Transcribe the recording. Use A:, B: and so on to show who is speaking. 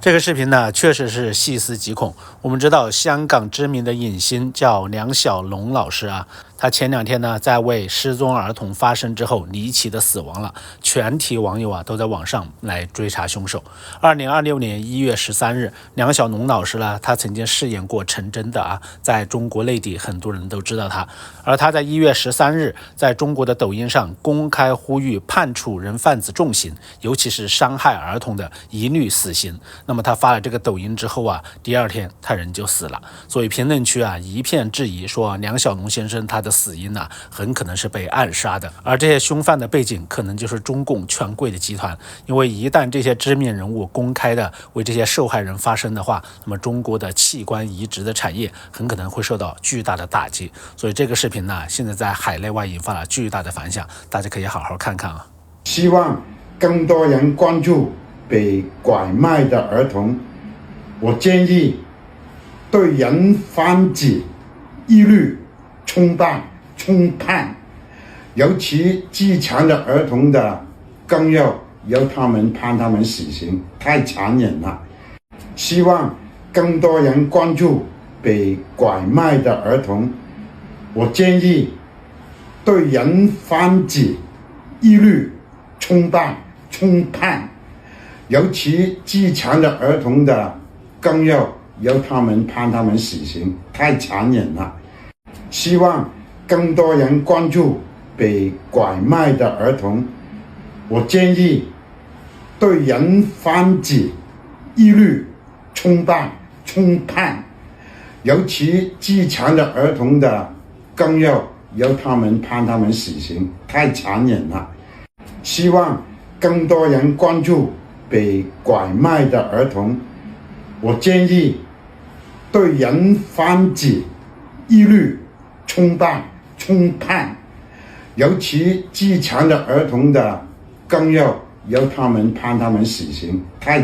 A: 这个视频呢，确实是细思极恐。我们知道，香港知名的影星叫梁小龙老师啊，他前2天呢，在为失踪儿童发声之后，离奇的死亡了。全体网友啊，都在网上来追查凶手。2026年1月13日，梁小龙老师呢，他曾经饰演过陈真的啊，在中国内地很多人都知道他。而他在1月13日，在中国的抖音上公开呼吁判处人贩子重刑，尤其是伤害儿童的一律死刑。那么他发了这个抖音之后啊，第2天他人就死了。所以评论区啊一片质疑，说梁小龙先生他的死因啊很可能是被暗杀的，而这些凶犯的背景可能就是中共权贵的集团。因为一旦这些知名人物公开的为这些受害人发声的话，那么中国的器官移植的产业很可能会受到巨大的打击。所以这个视频呢，现在在海内外引发了巨大的反响，大家可以好好看看啊。
B: 希望更多人关注被拐卖的儿童，我建议对人贩子一律冲判，尤其自残的儿童的，更要由他们判他们死刑，太残忍了。希望更多人关注被拐卖的儿童，我建议对人贩子一律冲判，尤其自残的儿童的，更要由他们判他们死刑，太残忍了。希望更多人关注被拐卖的儿童，我建议对人贩子一律冲判，尤其自残的儿童的，更要由他们判他们死刑，太残忍了。希望更多人关注被拐卖的儿童，我建议对人贩子一律冲判，尤其自残的儿童的，更要由他们判他们死刑，太